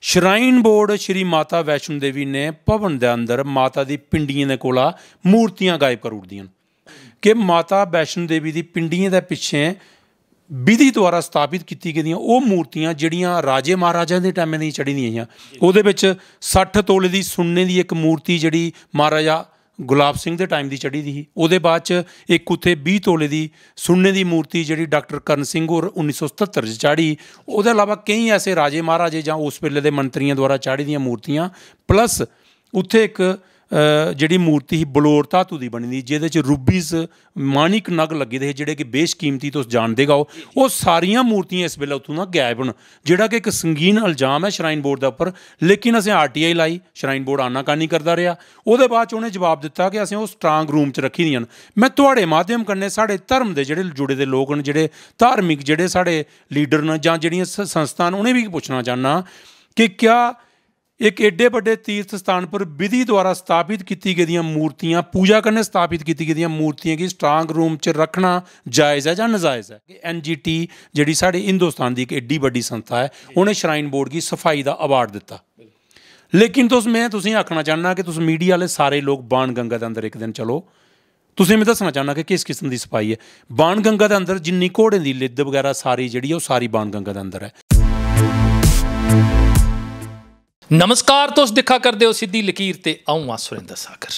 Shrine board Shri Mata Vaishno Devi ने भवन के अंदर माता दी पिंडियें दे कोला मूर्तियां गायब कर उड़दियां कि माता वैष्णो देवी दी पिंडियें दे पिछे विधि द्वारा स्थापित की गेदियां वो मूर्तियां जिहड़ियां राजे महाराजा के टाइम दी चढ़ी दियां हियां। उहदे विच 60 तोले की सुन्ने की एक मूर्ति जिहड़ी महाराजा गुलाब सिंह के टाइम की चढ़ी दी ही। उहदे बाद च एक उत्थे 20 तोले की सुन्ने की मूर्ति जिहड़ी डॉक्टर करण सिंह होर 1977 च चाढ़ी। उहदे अलावा कई ऐसे राजे महाराजे जां उस वेले दे मंत्रियों द्वारा चाढ़ी दियां मूर्तियां प्लस उत्थे एक जिहड़ी मूर्ति ही बलौर धातु की बनी दी जिहदे च रूबीज माणिक नग लगे दे जिहड़े कि बेशकीमती तुस जानदे गो। वो सारियां मूर्तियां इस वेले उत्थों दा गायब न जिहड़ा कि एक संगीन इल्जाम है श्राइन बोर्ड के उपर। लेकिन असें RTI लाई, श्राइन बोर्ड आनाकानी करदा रहा। उहदे बाद च उन्हें जवाब दिता कि असें वो स्ट्रांग रूम च रखी दियां न। मैं तुहाड़े माध्यम कन्नै साढ़े धर्म के जिहड़े जुड़े दे लोग न, जिहड़े धार्मिक जिहड़े साढ़े लीडर न जां जिहड़ियां संस्था न, उन्हें भी पुछना चाहना कि क्या एक एडे बड़े तीर्थ स्थान पर विधि द्वारा स्थापित की गेदियां मूर्तियां, पूजा करने स्थापित की गेदियां मूर्तियां की स्ट्रांग रूम च रखना जायज़ है या नजायज़ है? NGT जिहड़ी साढ़े हिंदुस्तान की एक एड्डी बड़ी संस्था है, उन्हें श्राइन बोर्ड की सफाई का अवार्ड दिता। लेकिन मैं तुसें आखना चाहना कि तुस मीडिया वाले सारे लोग बाण गंगा के अंदर एक दिन चलो, तुसें मैं दसना चाहना कि किस किस्म की सफाई है। बाण गंगा के अंदर जिन्नी घोड़े की लिद्द वगैरह सारी जिहड़ी है, वो सारी बाण गंगा के अंदर है। नमस्कार, तुस दिखा करदे हो सीधी लकीर ते आऊँ आ सुरेंद्र सागर।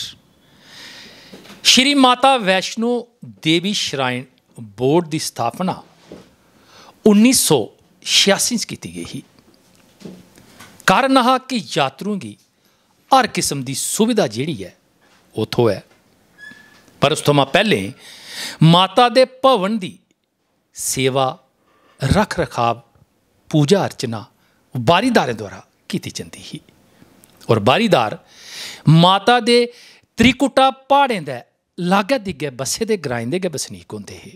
श्री माता वैष्णो देवी श्राइन बोर्ड की स्थापना 1986 की गई ही। कारण हा कि यात्रुओं की हर किस्म की सुविधा जिहड़ी है उत्थों है, पर उस तो पहले माता दे भवन की सेवा रख रखाव पूजा अर्चना बारीदारें द्वारा की जाती ही। और बारीदार माता दे त्रिकुटा पहाड़ें दे लागै दिग्गै बसे दे ग्राएं दे गै बसनीक होंदे हे।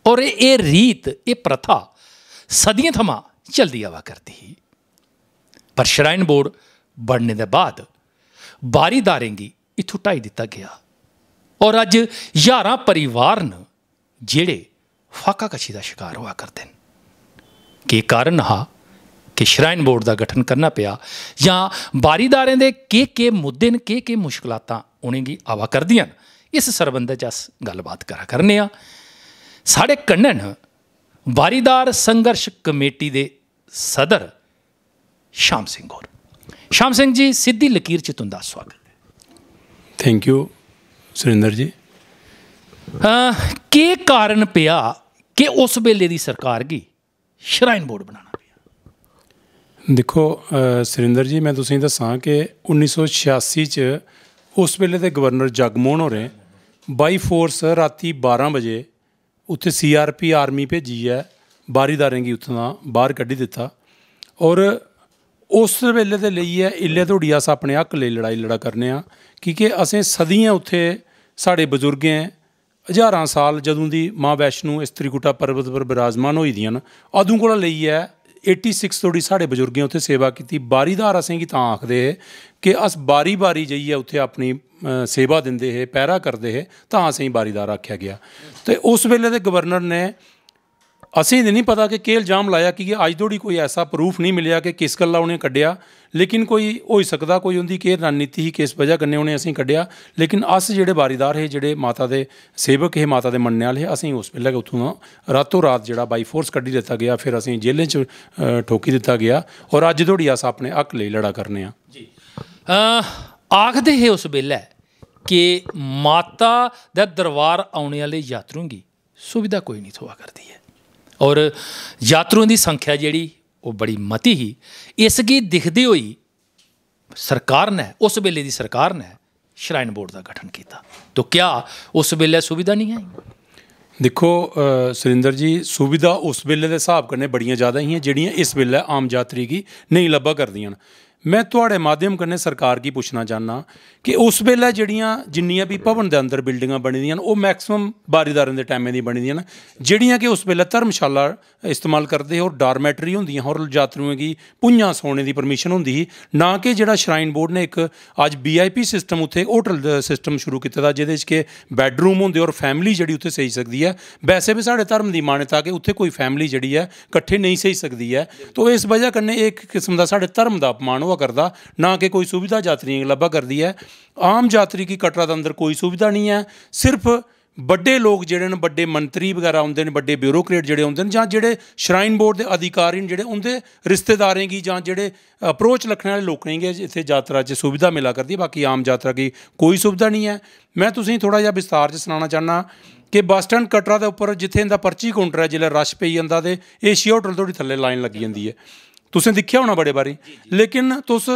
और ये रीत ये प्रथा सदियों थमां चलदी आवा करती ही। पर श्राइन बोर्ड बनने के बाद बारीदारें गी इत्थों ढाई दिता गया और अज हज़ारां परिवार न जेड़े फाका कशी का शिकार हुआ करते हैं। कि कारण हा कि श्राइन बोर्ड का गठन करना पिया या बारीदारें दे के मुद्दे न के मुश्किलातां उनेंगी आवा करदियां न, इस सरबंधै च अस गलबात करा करने आ। साढ़े कन्नै न बारीदार संघर्ष कमेटी दे सदर शाम सिंह होर। शाम सिंह जी, सीधी लकीर च तुंदा स्वागत है। थैंक यू सुरेंद्र जी। के कारण पिया कि उस वेले दी सरकार गी श्राइन बोर्ड बनाना? देखो सुरेंद्र जी, मैं तुसें दसां कि 1986 च उस वेले दे गवर्नर जगमोहन होरें बाई फोर्स राती 12 बजे उत्थे CRP आर्मी भेजी है, बारीदारें गी उत्थों दा बाहर कड्ढी दिता। और उस वेले दे लेइयै इल्ले धोड़ी अस अपने हक लेई लड़ाई लड़ा करने आ, क्योंकि असें सदियां उत्थे साढ़े बजुर्गें हज़ारां साल जदों दी माँ वैष्णो इस त्रिकुटा पर्वत पर विराजमान होई दियां न, अदों कोला लेइयै 86 तोड़ी साढ़े बजुर्गें उत्थे सेवा की। बारीदार असेंगी तां आखदे हे कि अस बारी बारी जाइए उत्थे अपनी सेवा दिंदे हे, पैरा करते हे, तां असेंगी बारीदार आख्या गया। तो उस वेले दे गवर्नर ने असें नहीं पता कि केह् इल्जाम लाया, कि अज तोड़ी कोई ऐसा प्रूफ नहीं मिलिया कि किस गल्ला उन्हें कड्ढिया। लेकिन कोई होई सकदा कोई उनकी केह् रणनीति ही, किस वजह कन्नै उन्हें असें कड्ढिया। लेकिन अस जेह्ड़े बारीदार हे, जेह्ड़े माता दे सेवक हे, माता दे मन्नने आह्ले हे, असें उस वेल्ले उत्थों दा रातों रात जेह्ड़ा बाई फोर्स कड्ढी दित्ता गया, फिर असें जेलें च ठोकी दित्ता गया। और अज तोड़ी अस अपने हक लेई लड़ा करने आं जी। आखदे हे उस वेल्ले कि माता दा दरबार आने वाले यात्रुओं की सुविधा कोई नहीं थोआ करती है और यात्रुओं की संख्या जिहड़ी वो बड़ी मती ही। इसगी दिखदे होई सरकार ने, उस वेले दी सरकार ने श्राइन बोर्ड का गठन किया। तो क्या उस वेले सुविधा नहीं आई? देखो सुरेंद्र जी, सुविधा उस वेले के हिसाब कन्नै बड़ियां ज़्यादा ही जिहड़ियां इस वेले आम यात्री की नहीं लब्भा करदियां न। मैं तुहाड़े माध्यम कन्नै सरकार गी पुच्छना चाहना कि उस वेल्लै जेह्ड़ियां जिन्नियां भी भवन दे अंदर बिल्डिंगां बनी दियां न ओह् मैक्सिमम बारीदारें दे टाइमें दी बनी दियां न जेह्ड़ियां कि उस वेल्लै धर्मशाला इस्तेमाल करदे हे और डारमैटरी होंदियां और यात्रुएं गी भुंञां सौने दी परमिशन होंदी ही ना कि जेह्ड़ा श्राइन बोर्ड ने इक अज्ज VIP सिस्टम उत्थे होटल सिस्टम शुरू कीते दा जेह्दे च कि बैडरूम होंदे और फैमिली जेह्ड़ी उत्थे सेई सकदी ऐ वैसे भी साढ़े धर्म दी मान्यता कि उत्थे कोई फैमिली जेह्ड़ी ऐ कट्ठे नेईं सेई सकदी ऐ तो इस वजह कन्नै इक किस्म दा साढ़े धर्म दा अपमान होआ करदा ना कि कोई सुविधा यात्रियों गी लब्भा करदी है आम यात्री गी कटरा दे अंदर कोई सुविधा नहीं है सिर्फ बड्डे लोग जेह्ड़े न बड्डे मंत्री बगैरा होंदे न बड्डे ब्यूरोक्रेट जेह्ड़े होंदे न जां जेह्ड़े श्राइन बोर्ड दे अधिकारी न जेह्ड़े उं'दे रिश्तेदारें गी जां जेह्ड़े अप्रोच रक्खने आह्ले लोकें गी इत्थै यात्रा च सुविधा मिला करदी है बाकी आम यात्रा गी कोई सुविधा नहीं है मैं तुसें गी थोड़ा जिहा विस्तार च सनाना चाह्न्नां कि बस स्टैंड कटरा दे उप्पर जित्थै इंदा पर्ची काउंटर है जिसलै रश पेई जंदा ते एशिया होटल धोड़ी थल्ले लाइन लग्गी जंदी है तुसें दिक्खेआ होना बड़े बारी लेकिन तुस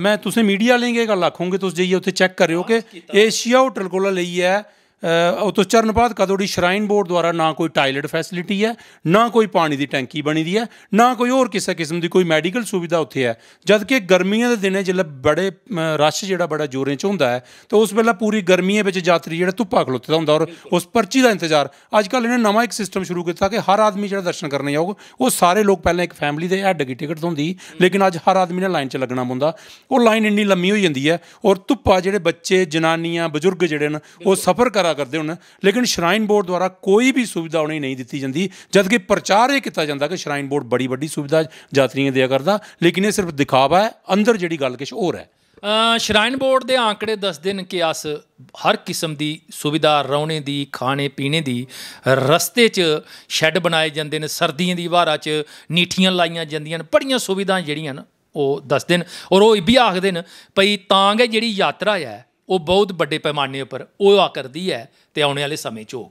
मैं तुसें मीडिया आह्लें गी एह् गल्ल आखूंगी तुस जाइयै उत्थे चैक करेओ कि एशिया होटल कोला लेइयै तुस चरणपाद कदोड़ी श्राइन बोर्ड द्वारा ना कोई टायलेट फैसिलिटी है ना कोई पानी की टैंकी बनी दी है ना कोई होर किसी किस्म की कोई मैडिकल सुविधा उत्थे है जबकि गर्मियों के दिनें जिसलै बड़े रश जेह्ड़ा बड़ा जोरें च होंदा है तो उस वेल्लै पूरी गर्मियें बिच यात्री जेह्ड़ा धुप्पा खलोते दा होंदा और उस पर्ची का इंतजार अजकल इन्हें नवां एक सिस्टम शुरू किया कि हर आदमी जेह्ड़ा दर्शन करने जाओग वो सारे लोग पैह्लें एक फैमिली के हैड की टिकट थ्होंदी लेकिन अज हर आदमी ने लाइन च लग्गना पौंदा ओह् लाइन इन्नी लम्मी होई जंदी है और धुप्पा जेह्ड़े बच्चे जनानियां बजुर्ग जेह्ड़े न ओह् सफ़र करा करदे होन लेकिन श्राइन बोर्ड द्वारा कोई भी सुविधा उन्हें नहीं दी जाती जबकि प्रचार ये किया जाता कि श्राइन बोर्ड बड़ी बड़ी सुविधा यात्रियों दिया करता लेकिन ये सिर्फ दिखावा है अंदर जी गल किश होर है श्राइन बोर्ड के आंकड़े दसदे न कि अस हर किस्म की सुविधा रौह्ने की खाने पीने की रस्ते च शैड बनाए जाते हैं सर्दियों की बहारा च नीठियां लाइयां जांदियां न बड़ियां सुविधां जेह्ड़ियां न ओह् दसदे न और ओह् इब्बी आखदे न भई तां गै जेह्ड़ी यात्रा है वो बहुत बड़े पैमाने पर होआ करदी है ते आने वाले समय च हो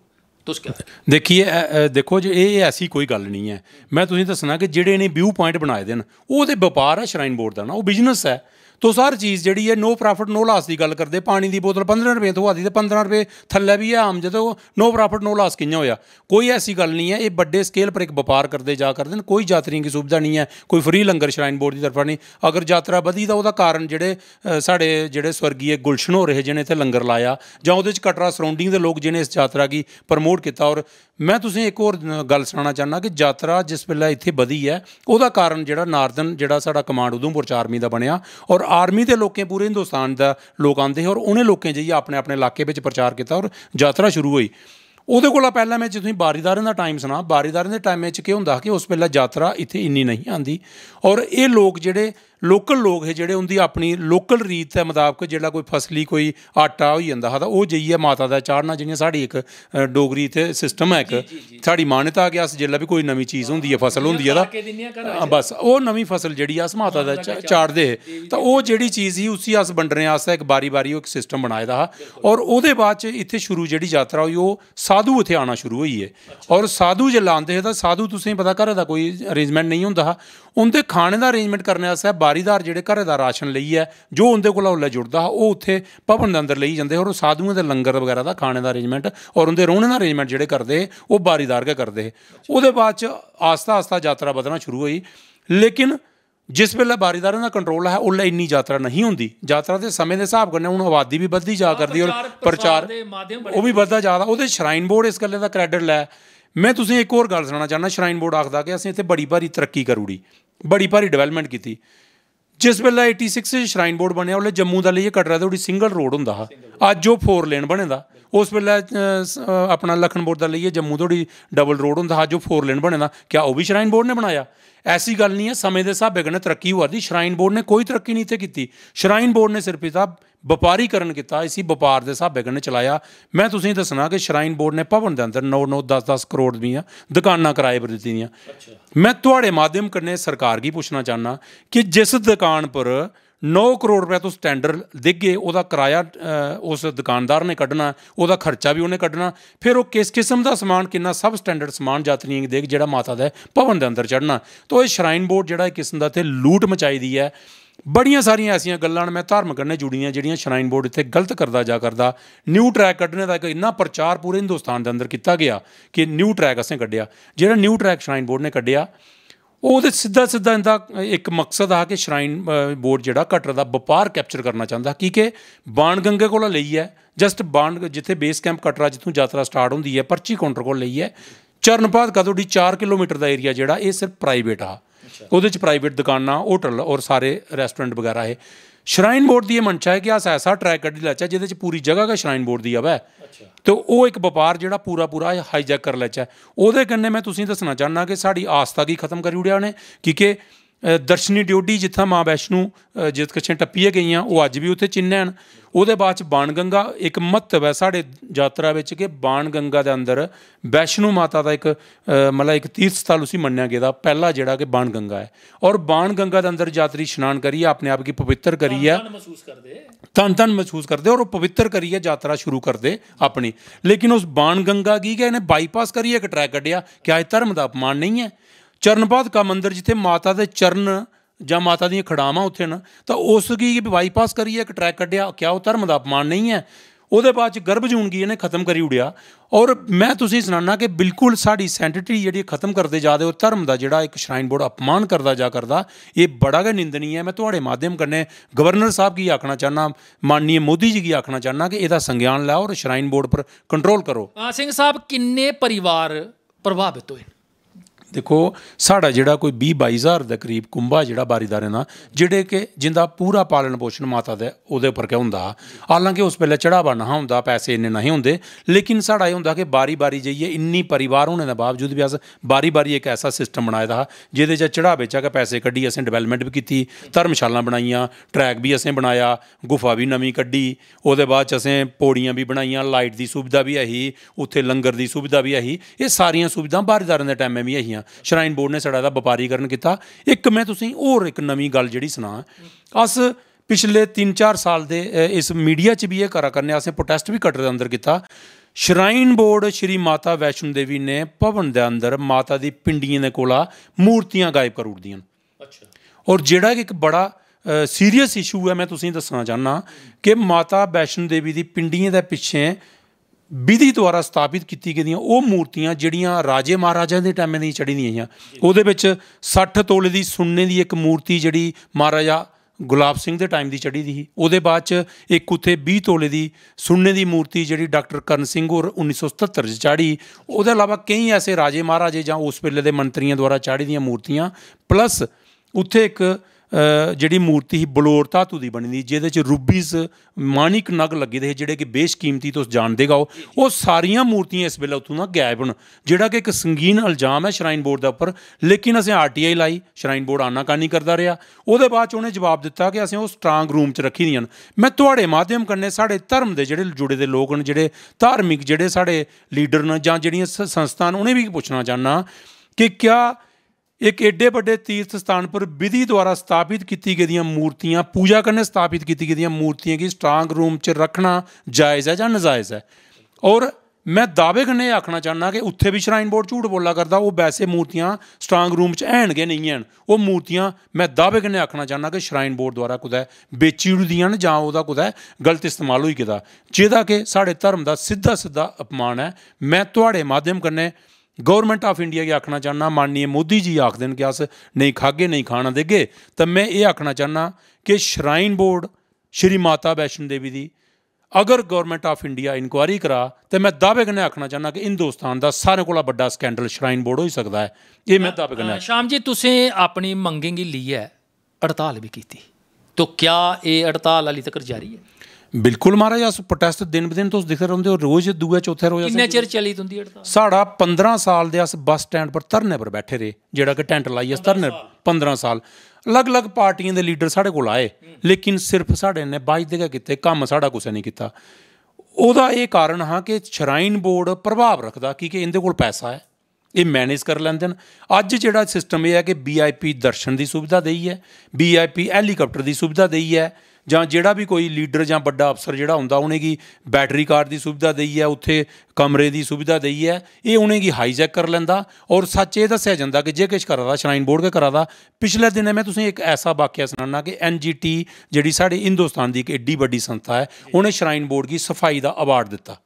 तुस क्या देखिए देखो जी ये ऐसी कोई गल नहीं है मैं तुसें दस्सना कि जेह्ड़े इ'नें व्यू पॉइंट बनाए दे न ओह् ते बपार है श्राइन बोर्ड दा ना ओह् बिजनस है तुस हर चीज़ जेह्ड़ी है नो प्रॉफिट नो लास की गल करदे पानी की बोतल 15 रुपये थ्होआ दी ते 15 रुपये थल्लै भी है आम जदों नो प्रॉफिट नो लास कि'यां होया कोई ऐसी गल नहीं है ये बड्डे स्केल पर एक बपार करते जा करदे न कोई यात्रियों की सुविधा नहीं है कोई फ्री लंगर श्राइन बोर्ड की तरफा नहीं अगर यात्रा बधी तां ओह्दा कारण जेह्ड़े साढ़े जेह्ड़े स्वर्गीय गुलशन होर हे जिनें इत्थै लंगर लाया जां ओह्दे च कटरा सराउंडिंग दे लोक जिनें इस यात्रा की प्रमोट किया और मैं तुसें एक होर गल सनाना चाहना कि यात्रा जिस वेल्लै इत्थै बधी है ओह्दा कारण जेह्ड़ा नार्दन जेह्ड़ा साढ़ा कमांड उधमपुर च आर्मी दा बनेआ और आर्मी दे लोकें पूरे हिंदुस्तान दा लोक आंदे हे और उ'नें लोकें जाइयै अपने अपने इलाके बिच प्रचार किया और यात्रा शुरू होई ओह्दे कोला पैह्लें मैं तुसेंगी बारीदारें दा टाइम सनां बारीदारें दे टाइमें च केह् होंदा हा कि उस वेल्लै यात्रा इत्थै इन्नी नहीं आंदी और एह् लोक जेह्ड़े लोकल लोग हे जेह्ड़े उंदी अपनी लोकल रीत दे मताबक जेह्ड़ा कोई फसली कोई आटा होई जंदा हा तां ओह् जाइयै माता दा चाढ़ना जि'यां साढ़ी इक डोगरी इत्थै सिस्टम है इक साढ़ी मान्यता कि अस जेल्लै भी कोई नमीं चीज़ होंदी है फसल होंदी है तां बस ओह् नमीं फसल जेह्ड़ी अस माता दा चाढ़दे हे तां ओह् जेह्ड़ी चीज़ ही उसी अस बंडने आस्तै इक बारी बारी इक सिस्टम बनाए दा हा और ओह्दे बाद च इत्थै शुरू जेह्ड़ी यात्रा होई ओह् साधु इत्थै आना शुरू होई गे और साधु जेल्लै आंदे हे तां साधु तुसेंगी पता घरै दा कोई अरेंजमेंट नहीं होंदा हा उं'दे खाने दा अरेंजमेंट करने आस्तै बारीदार जेह्ड़े घरै दा राशन लेइयै जो उं'दे कोला उसलै जुड़दा हा ओह् उत्थै भवन दे अंदर लेई जंदे हे और साधुएं दे लंगर बगैरा दा खाने दा अरेंजमेंट और उं'दे रौह्ने दा अरेंजमेंट जेह्ड़े करदे हे ओह् बारीदार गै करदे हे ओह्दे बाद च आस्ता आस्ता यात्रा बधना शुरू होई लेकिन जिस वेल्लै बारीदारें दा कंट्रोल है उसलै इन्नी यात्रा नहीं होंदी यात्रा दे समें दे स्हाब कन्नै हून आबादी भी बधदी जा करदी और प्रचार ओह् भी बधदा जा दा ओह्दे श्राइन बोर्ड इस गल्लै दा क्रैडिट लै मैं तुसें एक होर गल्ल सनाना चाह्न्नां श्राइन बोर्ड आखदा कि असें इत्थै बड़ी भारी तरक्की करी ओड़ी बड़ी भारी डिवैलपमेंट कीती जिस वेल्लै 86 श्राइन बोर्ड बनेआ उसलै जम्मू दा लेइयै कटरा धोड़ी सिंगल रोड होंदा हा अज्ज ओह् 4 लेन बने दा उस वेल्लै अपना लखनपुर दा लेइयै जम्मू धोड़ी डबल रोड होंदा हा अज्ज ओह् 4 लेन बने दा क्या ओह् भी श्राइन बोर्ड ने बनाया ऐसी गल नहीं है समय के स्हाबै कन्नै तरक्की होआ दी श्राइन बोर्ड ने कोई तरक्की नहीं इत्थै कीती श्राइन बोर्ड ने सिर्फ इसदा बपारीकरण किया इसी बपार के स्हाबै कन्नै चलाया मैं तुसेंगी दस्सना कि श्राइन बोर्ड ने भवन के अंदर 9-9 10-10 करोड़ दियां दुकानां कराए पर दित्ती दियां मैं तुहाड़े माध्यम कन्नै सरकार गी पुच्छना चाहना कि जिस दुकान पर 9 करोड़ रुपया तुस टैंडर देगे ओह्दा कराया उस दुकानदार ने कड्ढना ओह्दा खर्चा भी उन्हें कड्ढना फिर ओह् किस किस्म का समान किन्ना सब स्टैंडर्ड समान यात्रियों गी देग जेह्ड़ा माता दे भवन के अंदर चढ़ना तो एह् श्राइन बोर्ड जेह्ड़ा इक किस्म दा इत्थै लूट मचाई दी है बड़ियां सारियां ऐसियां गल्लां न मैं धर्म कन्नै जुड़ियां जेह्ड़ियां श्राइन बोर्ड इत्थै गलत करदा जा करदा न्यू ट्रैक कड्ढने दा इक इन्ना प्रचार पूरे हिंदुस्तान के अंदर किया गया कि न्यू ट्रैक असें कड्ढेआ जेह्ड़ा न्यू ट्रैक श्राइन बोर्ड ने कड्ढेआ ਉਹਦੇ ਸਿੱਧਾ ਸਿੱਧਾ ਇਹਦਾ ਇੱਕ ਮਕਸਦ ਆ ਕਿ ਸ਼ਰਾਈਨ ਬੋਰਡ ਜਿਹੜਾ ਕਟਰ ਦਾ ਵਪਾਰ ਕੈਪਚਰ ਕਰਨਾ ਚਾਹੁੰਦਾ ਕਿ ਬਾਣ ਗੰਗੇ ਕੋਲ ਲਈ ਹੈ ਜਸਟ ਬਾਣ ਜਿੱਥੇ ਬੇਸ ਕੈਂਪ ਕਟਰਾ ਜਿੱਥੋਂ ਯਾਤਰਾ ਸਟਾਰਟ ਹੁੰਦੀ ਹੈ ਪਰਚੀ ਕਾਊਂਟਰ ਕੋਲ ਲਈ ਹੈ ਚਰਨਪਾਤ ਕਦੋਡੀ 4 ਕਿਲੋਮੀਟਰ ਦਾ ਏਰੀਆ ਜਿਹੜਾ ਇਹ ਸਿਰਫ ਪ੍ਰਾਈਵੇਟ ਆ ਉਹਦੇ 'ਚ ਪ੍ਰਾਈਵੇਟ ਦੁਕਾਨਾਂ ਹੋਟਲ ਔਰ ਸਾਰੇ ਰੈਸਟੋਰੈਂਟ ਵਗੈਰਾ ਹੈ ਸ਼ਰਾਈਨ ਬੋਰਡ ਦੀ ਇਹ ਮੰਸ਼ਾ ਹੈ ਕਿ ਅਸ ਐਸਾ ਟਰੈਕ ਕੱਢੀ ਲੈਚਾ ਜਿਹਦੇ 'ਚ ਪੂਰੀ ਜਗ੍ਹਾ का ਸ਼ਰਾਈਨ ਬੋਰਡ ਦੀ ਆਵੇ ਤੇ ਉਹ ਇੱਕ ਵਪਾਰ ਜਿਹੜਾ ਪੂਰਾ ਹਾਈਜੈਕ ਕਰ ਲੈਚਾ ਉਹਦੇ ਕੰਨੇ ਮੈਂ ਤੁਸੀਂ ਦੱਸਣਾ ਚਾਹੁੰਦਾ ਕਿ ਸਾਡੀ ਆਸਥਾ ਕੀ ਖਤਮ ਕਰੀ ਉੜਿਆ ਉਹਨੇ ਕਿ ਦਰਸ਼ਨੀ ਡਿਓਢੀ ਜਿੱਥਾਂ ਮਾਂ ਵੈਸ਼ਨੂ ਜਿਤ ਕੱਛੇ ਟੱਪੀਆਂ ਗਈਆਂ ਉਹ ਅੱਜ ਵੀ ਉੱਥੇ ਚਿੰਨ੍ਹ ਹਨ ਉਹਦੇ ਬਾਅਦ 'ਚ ਬਾਣ ਗੰਗਾ ਇੱਕ ਮਹੱਤਵ ਹੈ ਸਾਡੇ ਯਾਤਰਾ ਵਿੱਚ ਕਿ ਬਾਣ ਗੰਗਾ ਦੇ ਅੰਦਰ ਵੈਸ਼ਨੂ ਮਾਤਾ ਦਾ ਇੱਕ ਮਤਲਬ ਇੱਕ ਤੀਰਥ ਸਥਲ ਉਸੀ ਮੰਨਿਆ ਗਿਆ ਦਾ ਪਹਿਲਾ ਜਿਹੜਾ ਕਿ ਬਾਣ ਗੰਗਾ ਹੈ ਔਰ ਬਾਣ ਗੰਗਾ ਦੇ ਅੰਦਰ ਯਾਤਰੀ ਇਸ਼ਨਾਨ ਕਰੀਏ ਆਪਣੇ ਆਪ ਕੀ ਪਵਿੱਤਰ ਕਰੀਏ ਧੰਨ ਮਹਿਸੂਸ ਕਰਦੇ ਔਰ ਉਹ ਪਵਿੱਤਰ ਕਰੀਏ ਯਾਤਰਾ ਸ਼ੁਰੂ ਕਰਦੇ ਆਪਣੀ ਲੇਕਿਨ ਉਸ ਬਾਣ ਗੰਗਾ ਕੀ ਕਿ ਇਹਨੇ ਬਾਈਪਾਸ ਕਰੀਏ ਇੱਕ ਟਰੈਕ ਕੱਢਿਆ ਕਿਆ ਇਹ ਧਰਮ ਦਾ ਅਪਮਾਨ ਨਹੀਂ ਹੈ ਚਰਨਪਾਤ ਕਾ ਮੰਦਰ ਜਿੱਥੇ ਮਾਤਾ ਦੇ ਚਰਨ ਜਾਂ ਮਾਤਾ ਦੀਆਂ ਖੜਾਵਾਂ ਉੱਥੇ ਨਾ ਤਾਂ ਉਸ ਕੀ ਬਾਈਪਾਸ ਕਰੀਏ ਇੱਕ ਟਰੈਕ ਕੱਢਿਆ ਕਿਆ ਉਹ ਧਰਮ ਦਾ ਅਪਮਾਨ ਨਹੀਂ ਹੈ ਉਹਦੇ ਬਾਅਦ 'ਚ ਗਰਭ ਜੂਨਗੀ ਇਹਨੇ ਖਤਮ ਕਰੀ ਉੜਿਆ ਔਰ ਮੈਂ ਤੁਸੀਂ ਸੁਣਾਉਣਾ ਕਿ ਬਿਲਕੁਲ ਸਾਡੀ ਸੈਂਟਿਟੀ ਜਿਹੜੀ ਖਤਮ ਕਰਦੇ ਜਾਦੇ ਉਹ ਧਰਮ ਦਾ ਜਿਹੜਾ ਇੱਕ ਸ਼ਰਾਈਨ ਬੋਰਡ ਅਪਮਾਨ ਕਰਦਾ ਇਹ ਬੜਾ ਗ ਨਿੰਦਨੀ ਹੈ ਮੈਂ ਤੁਹਾਡੇ ਮਾਧਿਅਮ ਕਰਨੇ ਗਵਰਨਰ ਸਾਹਿਬ ਕੀ ਆਖਣਾ ਚਾਹੁੰਦਾ ਮਾਨਨੀय ਮੋਦੀ ਜੀ ਕੀ ਆਖਣਾ ਚਾਹੁੰਦਾ ਕਿ ਇਹਦਾ ਸੰਗਿਆਨ ਲਿਆਓ ਔਰ ਸ਼ਰਾਈਨ ਬੋਰਡ ਪਰ ਕੰਟਰੋਲ ਕਰੋ ਸਿੰਘ ਸਾਹਿਬ ਕਿੰਨੇ ਪਰਿਵਾਰ ਪ੍ਰਭਾਵਿਤ ਹੋਏ ਦੇਖੋ ਸਾਡਾ ਜਿਹੜਾ ਕੋਈ 20-22 ਹਜ਼ਾਰ ਦੇ ਕਰੀਬ ਕੁੰਭਾ ਜਿਹੜਾ ਬਾਰੀਦਾਰੇ ਨਾਲ ਜਿਹੜੇ ਕਿ ਜਿੰਦਾ ਪੂਰਾ ਪਾਲਣ ਪੋਸ਼ਣ ਮਾਤਾ ਦੇ ਉਹਦੇ ਉੱਪਰ ਕਿਆ ਹੁੰਦਾ ਹਾਲਾਂਕਿ ਉਸ ਵੇਲੇ ਚੜਾਵਾ ਨਾ ਹੁੰਦਾ ਪੈਸੇ ਇੰਨੇ ਨਹੀਂ ਹੁੰਦੇ ਲੇਕਿਨ ਸਾਡਾ ਇਹ ਹੁੰਦਾ ਕਿ ਬਾਰੀ ਜਾਈਏ ਇੰਨੀ ਪਰਿਵਾਰ ਹੋਣੇ ਦੇ ਬਾਵਜੂਦ ਵੀ ਅਸ ਬਾਰੀ ਇੱਕ ਐਸਾ ਸਿਸਟਮ ਬਣਾਇਆ ਦਾ ਜਿਹਦੇ 'ਚ ਚੜਾਵੇ 'ਚ ਪੈਸੇ ਕੱਢੀ ਅਸੀਂ ਡਿਵੈਲਪਮੈਂਟ ਵੀ ਕੀਤੀ ਧਰਮਸ਼ਾਲਾ ਬਣਾਈਆਂ ਟਰੈਕ ਵੀ ਅਸੀਂ ਬਣਾਇਆ ਗੁਫਾ ਵੀ ਨਵੀਂ ਕੱਢੀ ਉਹਦੇ ਬਾਅਦ 'ਚ ਅਸੀਂ ਪੌੜੀਆਂ ਵੀ ਬਣਾਈਆਂ ਲਾਈਟ ਦੀ ਸੁਵਿਧਾ ਵੀ ਆਹੀ ਉੱਥੇ ਲੰਗਰ ਦੀ ਸੁਵਿਧਾ ਵੀ ਆਹੀ ਇਹ ਸਾਰੀਆਂ ਸੁਵਿਧਾ ਬਾਰੀਦਾਰਾਂ ਦੇ ਟਾਈਮੇ ਵੀ ਆਹੀਆਂ ਸ਼ਰਾਈਨ ਬੋਰਡ ਨੇ ਸਾਡਾ ਦਾ ਵਪਾਰੀਕਰਨ ਕੀਤਾ ਇੱਕ ਮੈਂ ਤੁਸੀਂ ਹੋਰ ਇੱਕ ਨਵੀਂ ਗੱਲ ਜਿਹੜੀ ਸੁਣਾ ਅਸ ਪਿਛਲੇ 3-4 ਸਾਲ ਦੇ ਇਸ ਮੀਡੀਆ 'ਚ ਵੀ ਇਹ ਕਰਨੇ ਅਸੀਂ ਪ੍ਰੋਟੈਸਟ ਵੀ ਕਟਰ ਦੇ ਅੰਦਰ ਕੀਤਾ ਸ਼ਰਾਈਨ ਬੋਰਡ ਸ਼੍ਰੀ ਮਾਤਾ ਵੈਸ਼ਨੋ ਦੇਵੀ ਨੇ ਭਵਨ ਦੇ ਅੰਦਰ ਮਾਤਾ ਦੀ ਪਿੰਡੀਆਂ ਦੇ ਕੋਲਾ ਮੂਰਤੀਆਂ ਗਾਇਬ ਕਰ ਉੜਦੀਆਂ ਔਰ ਜਿਹੜਾ ਇੱਕ ਬੜਾ ਸੀਰੀਅਸ ਇਸ਼ੂ ਹੈ ਮੈਂ ਤੁਸੀਂ ਦੱਸਣਾ ਚਾਹੁੰਦਾ ਕਿ ਮਾਤਾ ਵੈਸ਼ਨੋ ਦੇਵੀ ਦੀ ਪਿੰਡੀਆਂ ਦੇ ਪਿੱਛੇ ਵਿਧੀ ਦੁਆਰਾ ਸਥਾਪਿਤ ਕੀਤੀ ਗਈਆਂ ਉਹ ਮੂਰਤੀਆਂ ਜਿਹੜੀਆਂ ਰਾਜੇ ਮਹਾਰਾਜਾ ਦੇ ਟਾਈਮ ਦੀਆਂ ਚੜ੍ਹੀ ਦੀਆਂ ਆਈਆਂ ਉਹਦੇ ਵਿੱਚ 60 ਤੋਲੇ ਦੀ ਸੁੰਨੇ ਦੀ ਇੱਕ ਮੂਰਤੀ ਜਿਹੜੀ ਮਹਾਰਾਜਾ ਗੁਲਾਬ ਸਿੰਘ ਦੇ ਟਾਈਮ ਦੀ ਚੜ੍ਹੀ ਦੀ ਸੀ ਉਹਦੇ ਬਾਅਦ 'ਚ ਇੱਕ ਉੱਥੇ 20 ਤੋਲੇ ਦੀ ਸੁੰਨੇ ਦੀ ਮੂਰਤੀ ਜਿਹੜੀ ਡਾਕਟਰ ਕਰਨ ਸਿੰਘ ਔਰ 1977 'ਚ ਚਾੜ੍ਹੀ ਉਹਦੇ ਇਲਾਵਾ ਕਈ ਐਸੇ ਰਾਜੇ ਮਹਾਰਾਜੇ ਜਾਂ ਉਸ ਵੇਲੇ ਦੇ ਮੰਤਰੀਆਂ ਦੁਆਰਾ ਚਾੜ੍ਹੀ ਦੀਆਂ ਮੂਰਤੀਆਂ ਪਲੱਸ ਉੱਥੇ ਇੱਕ ਜਿਹੜੀ ਮੂਰਤੀ ਸੀ ਬਲੌਰ ਧਾਤੂ ਦੀ ਬਣੀ ਦੀ ਜਿਹਦੇ 'ਚ ਰੂਬੀਜ਼ ਮਾਣਿਕ ਨਗ ਲੱਗੇ ਦੇ ਜਿਹੜੇ ਕਿ ਬੇਸ਼ਕੀਮਤੀ ਤੁਸੀਂ ਜਾਣਦੇਗਾ ਉਹ ਸਾਰੀਆਂ ਮੂਰਤੀਆਂ ਇਸ ਵੇਲੇ ਉੱਥੋਂ ਦਾ ਗਾਇਬ ਹਨ ਜਿਹੜਾ ਕਿ ਇੱਕ ਸੰਗੀਨ ਇਲਜ਼ਾਮ ਹੈ ਸ਼ਰਾਈਨ ਬੋਰਡ ਦੇ ਉੱਪਰ ਲੇਕਿਨ ਅਸੀਂ RTI ਲਾਈ ਸ਼ਰਾਈਨ ਬੋਰਡ ਆਨਾਕਾਨੀ ਕਰਦਾ ਰਿਹਾ ਉਹਦੇ ਬਾਅਦ 'ਚ ਉਹਨੇ ਜਵਾਬ ਦਿੱਤਾ ਕਿ ਅਸੀਂ ਉਹ ਸਟਰਾਂਗ ਰੂਮ 'ਚ ਰੱਖੀ ਦੀਆਂ ਮੈਂ ਤੁਹਾਡੇ ਮਾਧਿਅਮ ਕਰਨੇ ਸਾਡੇ ਧਰਮ ਦੇ ਜਿਹੜੇ ਜੁੜੇ ਦੇ ਲੋਕ ਨੇ ਜਿਹੜੇ ਧਾਰਮਿਕ ਜਿਹੜੇ ਸਾਡੇ ਲੀਡਰ ਨੇ ਜਾਂ ਜਿਹੜੀਆਂ ਸੰਸਥਾ ਨੇ ਉਹਨੇ ਵੀ ਪੁੱਛਣਾ ਚਾਹੁੰਦਾ ਕਿ ਕਿਆ एक एडे बड़े तीर्थ स्थान पर विधि द्वारा स्थापित की गई मूर्तियाँ पूजा करने स्थापित की गई मूर्तियाँ की स्ट्रांग रूम च रखना जायज़ है या नजायज़ है और मैं दावे कन्नै आखना चाहना कि उत्थे भी श्राइन बोर्ड झूठ बोला करता वो वैसे मूर्तियाँ स्ट्रांग रूम च हैन गै नहीं हैन वो मूर्तियाँ मैं दावे कन्नै आखना चाहना कि श्राइन बोर्ड द्वारा कुदै बेची उड़दियां न जां ओहदा कुदै गलत इस्तेमाल होई गेदा जेह्दा कि साढ़े धर्म का सीधा अपमान है मैं तुहाड़े माध्यम कन्नै गौरमेंट ऑफ इंडिया की आखना चाहना माननीय मोदी जी आख देन कि अस नहीं खागे नहीं खाना देगे तो मैं ये आखना चाहना कि श्राइन बोर्ड श्री माता वैष्णो देवी दी अगर गौरमेंट ऑफ इंडिया इंक्वायरी करा तो मैं दावे कन्नै आखना चाहना कि हिंदुस्तान का सारे कोला बड़ा स्कैंडल श्राइन बोर्ड हो सकता है ये मैं दावे कन्नै श्याम जी तुसें अपनी मंगें गी लेइयै हड़ताल भी की तो क्या ये हड़ताल हाली तक जारी है बिल्कुल महाराज अस प्रोटेस्ट दिन ब दिन तुस दिखदे रौंह्दे हो रोज़ दूए चौथे रोज़ किन्ने चिर चली तुंदी हड़ताल साढ़ा 15 साल दे अस बस स्टैंड पर धरने पर बैठे रहे जेह्ड़ा कि टैंट लाइयै अस धरने 15 साल अलग अलग पार्टियां दे लीडर साढ़े कोल आए लेकिन सिर्फ साढ़े ने बाजदे गै कीते कम्म साढ़ा कुसै नहीं कीता ओह्दा एह् कारण हा कि श्राइन बोर्ड प्रभाव रखदा कि इंदे कोल पैसा है ये मैनेज कर लैंदे न अज्ज जेह्ड़ा सिस्टम एह् है कि VIP दर्शन की सुविधा देई है VIP हैलीकाप्टर की सुविधा देई है जां जेह्ड़ा भी कोई लीडर जां बड्डा अफसर जेह्ड़ा होंदा उ'नेंगी बैटरी कार की सुविधा देई है उत्थे कमरे की सुविधा देई है ये उ'नेंगी हाईजैक कर लैंदा और सच ये दस्सेआ जंदा कि जे किश करा दा श्राइन बोर्ड गै करा दा पिछले दिनें मैं तुसें एक ऐसा वाकया सनाना कि NGT जेह्ड़ी साढ़े हिंदुस्तान की एक एड्डी बड्डी संस्था है उ'नें श्राइन बोर्ड की सफाई का अवार्ड दिता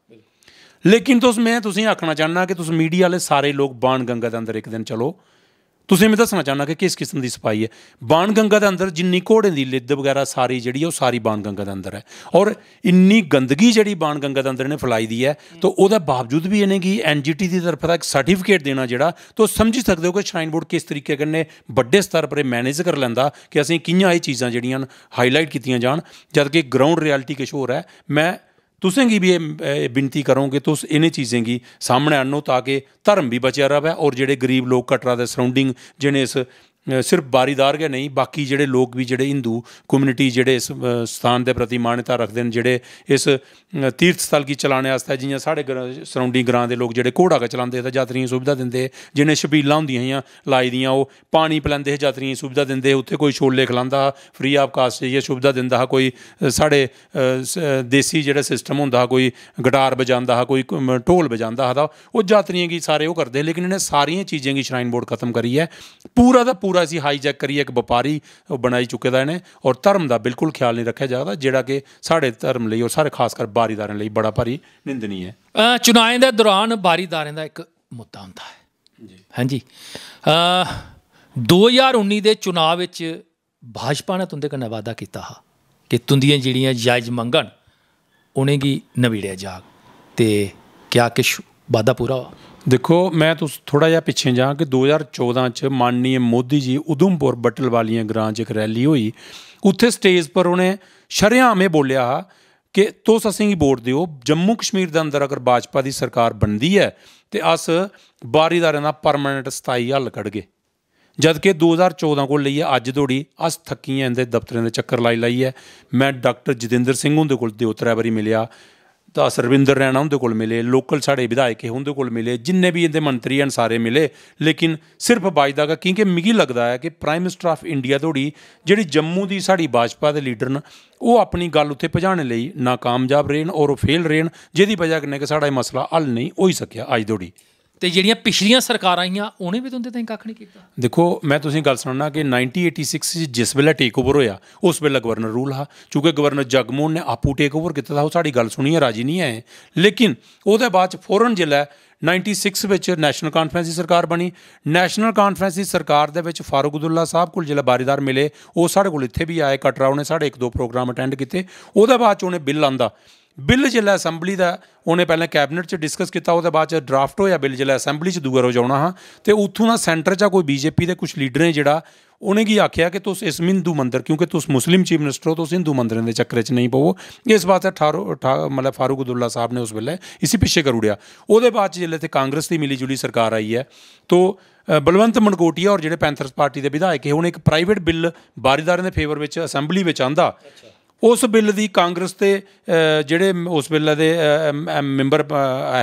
लेकिन मैं तुसें आखना चाहना कि तुस मीडिया वाले सारे लोग बाण गंगा के अंदर एक दिन चलो तुसें मैं दस्सना चाहना कि किस किस्म की सफाई है। बाण गंगा के अंदर जिन्नी घोड़े की लिद्द वगैरह सारी जी वो सारी बाण गंगा के अंदर है, और इन्नी गंदगी जी बाण गंगा के अंदर इन्हें फैलाई दी है, तो वह बावजूद भी इन्हें NGT की तरफ का एक सर्टिफिकेट देना जोड़ा, तो समझी सकते हो कि श्राइन बोर्ड किस तरीके कन्नै बड़े स्तर पर मैनेज कर लैंदा कि असीं कि'यां ये चीज़ां जिहड़ियां हाईलाइट कीतियां जान, जबकि ग्राउंड रियलिटी किश होर है। मैं तुसें गी भी ये विनती करूँ कि तुस इन्हें चीज़ें की सामने आनो ताकि धर्म भी बचया रहे, और जेडे गरीब लोग कटरा के सराउंडिंग जिन्हें इस सिर्फ बारीदार गै नहीं बाकी जेडे लोग भी जेडे हिंदू कम्यूनिटी जेडे इस स्थान के प्रति मान्यता रखते हैं, जेडे इस तीर्थ स्थल की चलाने आस्तै जियां साढ़े सराउंडिंग ग्रां के लोग जेडे घोड़ा गै चलाते ते यात्रियों की सुविधा देंदे, जिन्हें छबीलां होंदियां हियां लाई दियां, वो पानी पिलांदे हे यात्रियों की सुविधा देंदे, उत्थे कोई छोले खिलांदा हा फ्री ऑफ कास्ट जाइए सुविधा दिंदा हा, कोई साढ़े देसी जेड़ा सिस्टम होंदा हा, कोई गिटार बजांदा हा, कोई ढोल बजांदा हा, तां ओह यात्रियों की सारे ओह करदे, लेकिन इन्हें सारियां चीज़ें की श्राइन बोर्ड खत्म करियै पूरा दा पूरा असीं हाईजैक करिए एक व्यापारी बनाई चुके दा इन्हें, और धर्म का बिल्कुल ख्याल नहीं रखा जाता, जिहड़ा कि साढ़े धर्म लई और सारे खासकर बारीदारें लई बड़ा भारी निंदनीय है। चुनाएं दे दौरान बारीदारें दा एक मुद्दा होंदा है जी, हाँ जी। 2019 दे चुनाव विच भाजपा ने तुंदे कन्नै वादा कीता हा कि तुंदियां जिहड़ियां जायज़ मंगां उनेंगी नबेड़िया जाग, ते क्या किश वादा पूरा होआ? देखो मैं तुस थोड़ा जिहा पिछे जां कि 2014 च माननीय मोदी जी उधमपुर बट्टलवालियां ग्रां च एक रैली होई, उत्थे स्टेज पर उन्हें शरेआम एह् बोलिया हा कि तुस असेंगी वोट दिओ, जम्मू कश्मीर के अंदर अगर भाजपा की सरकार बनती है तो अस बारीदारें दा परमानेंट स्थाई हल कड्ढगे। जबकि 2014 को लेइयै अज्ज धोड़ी अस थक्की इंदे दफ्तरें दे चक्कर लाई लाइयै। मैं डॉक्टर जतिंदर सिंह हुंदे कोल 2-3 बारी मिलेआ, तो सरविंदर रैना उंदे कोल मिले, लोकल साढ़े विधायक हे उंदे कोल मिले, जिन्ने भी इंदे मंत्री हैं सारे मिले, लेकिन सिर्फ बजदा गै, क्योंकि मिगी लगदा है कि प्राइम मिनिस्टर ऑफ इंडिया धोड़ी जिहड़ी जम्मू की साड़ी भाजपा के लीडर न वो अपनी गल उत्थे पजाने लई नाकामयाब रेन और फेल रेन, जिहदी वजह कन्नै कि साढ़ा मसला हल नहीं होई सकिया अज धोड़ी। ते जिहड़ियां पिछलियां सरकारां आईयां उ'नें भी तुंदे ताईं कक्ख नहीं कीता। देखो मैं तुसें गल सनाना कि 1986 च जिस वेल्लै टेक ओवर होया उस वेल्लै गवर्नर रूल हा, चूँकि गवर्नर जगमोहन ने आपूं टेक ओवर कीता था, ओह् साड़ी गल सुनियै राजी नहीं है, लेकिन ओह्दे बाद च फौरन जिल्लै 96 विच नैशनल कांफ्रेंस की सरकार बनी, नैशनल कांफ्रेंस की सरकार दे विच फारूक अब्दुल्ला साहब कोल जिल्लै बारीदार मिले, ओह् साढ़े कोल इत्थे भी आए कटरा, उन्हें साढ़े 1-2 प्रोग्राम अटेंड कीते, ओह्दे बाद च उन्हें बिल आंदा, बिल जिल्लै असैंबली दा उन्हें पहले कैबिनेट च डिस्कस किया, उसदे बाद च ड्राफ्ट होया बिल, जिल्लै असैंबली च दूआ रोज आना हा, तो उत्थों दा सेंटर चा कोई बीजेपी के कुछ लीडरें जिहड़ा उनेंगी आख्या कि तुस इस हिंदू मंदिर, क्योंकि तुस मुस्लिम चीफ मिनिस्टर हो, तुस हिंदू मंदिरें के चक्कर च नहीं पवो, इस बात मतलब फारूक अब्दुल्ला साहब ने उस वेल्ले इसी पिछे करी ओड़िया। उसदे बाद च जिल्लै कांग्रेस की मिली जुली सरकार आई है, तो बलवंत मनकोटिया और जिहड़े पैंथर्स पार्टी के विधायक है उन्हें एक प्राइवेट बिल बारीदारें के फेवर में असैंबली में आंदा, उस बिल की कांग्रेस के जिहड़े उस वेल्ले दे मैंबर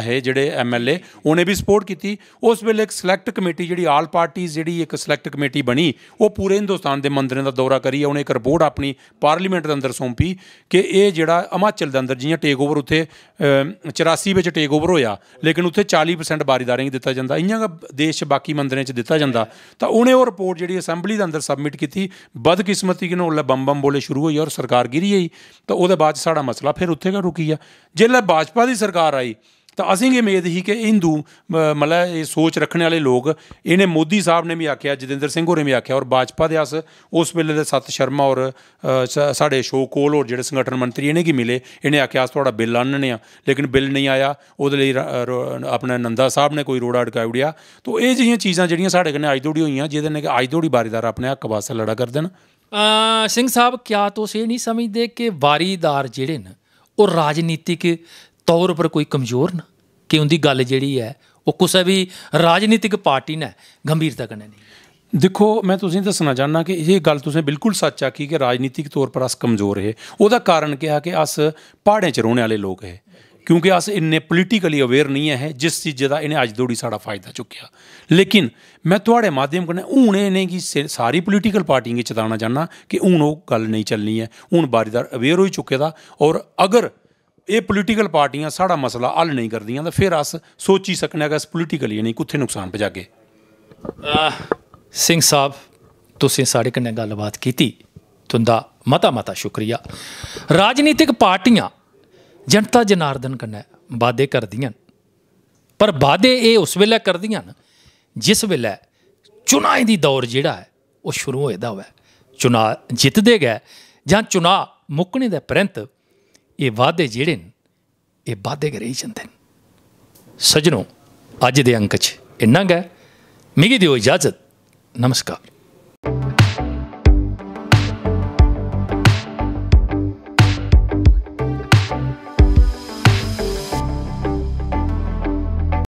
है जिहड़े MLA उन्हें भी सपोर्ट की। उस वेल्ले एक सिलैक्ट कमेटी जिहड़ी आल पार्टीज जिहड़ी एक सिलैक्ट कमेटी बनी, वो पूरे हिंदुस्तान के मंदिरें का दौरा करिए उन्हें एक रिपोर्ट अपनी पार्लीमेंट के अंदर सौंपी कि ये जिहड़ा हिमाचल के अंदर जियां टेक ओवर उत्थे 84 में टेक ओवर होया, लेकिन उत्थे 40% बारीदारें गी दिता जांदा, इयां गै देश च बाकी मंदिरें च दिता जांदा, तो उन्हें वो रिपोर्ट जिहड़ी असैंबली के अंदर सबमिट की, बदकिस्मती कन्नै उसलै बम बम बोले शुरू होई और सरकार गिरी गई, तो उसदे बाद साड़ा मसला फिर उत्थे गै रुकी गया। जिल्लै भाजपा की सरकार आई तो असेंगी उम्मीद ही कि हिंदू मतलब ये सोच रखने वाले लोग, इन्हें मोदी साहब ने भी आख्या, जतिंदर सिंह होरें भी आख्या, और भाजपा के अस उस वेले दे सत शर्मा और साढ़े अशोक कोल और जिहड़े संगठन मंत्री इन्हें गी मिले, इन्हें आख्या अस थोड़ा बिल आह्नने आ, लेकिन बिल नहीं आया, उहदे लई अपने नंदा साहब ने कोई रोड़ा अटकाई ओड़िया। तो ये जिहियां चीज़ां जिहड़ियां साढ़े कन्नै अज धोड़ी होईयां, जिहदे ने अज धोड़ी बारीदार अपने हक वास्ते लड़ा करदे न। सिंह साहब, क्या तुस ये नहीं समझते कि वारीदार जिहड़े न वो राजनीतिक तौर पर कोई कमज़ोर न, कि उनकी गल जिहड़ी है वो कुसै भी राजनीतिक पार्टी ने गंभीरता कन्नै नहीं? देखो मैं तुसें दस्सना चाहना कि ये गल तुसें बिल्कुल सच आखी कि राजनीतिक तौर पर अस कमज़ोर है। उसदा कारण क्या है कि अस प्हाड़ें च रौहने वाले लोग है, क्योंकि अस इन्ने पोलीटिकली अवेयर नहीं है जिस चीज़ का इन्हें अज धोड़ी साड़ा फायदा चुक्या। लेकिन मैं थोड़े माध्यम कन्नै हूँ इन्हेंगी सारी पोलीटिकल पार्टियें गी चेताना चाहना कि हूँ वो गल नहीं चलनी है, हूँ बारीदार अवेयर होई चुके दा, और अगर ये पोलीटिकल पार्टियां साड़ा मसला हल नहीं करदियां तो फिर अस सोची सकने कि अस पोलीटिकली नहीं कुत्थे नुकसान पजागे। सिंह साहब, तुसीं साढ़े कन्नै गलबात कीती, तुंदा मता मता शुक्रिया। राजनीतिक पार्टियां जनता जनार्दन कन्नै वादे करदियां, पर वादे ये उस वेले करदियां जिस वेले चुनाएं दी दौर जिहड़ा है वो शुरू होए दा होवे। चुनाव जितदे गए जां चुनाव मुक्कने दे परैंत ये वादे जिहड़े न ये वादे गै रेही जंदे न। सज्जनों, अज दे अंक च इन्ना गै। मिगी दिओ इजाजत। नमस्कार।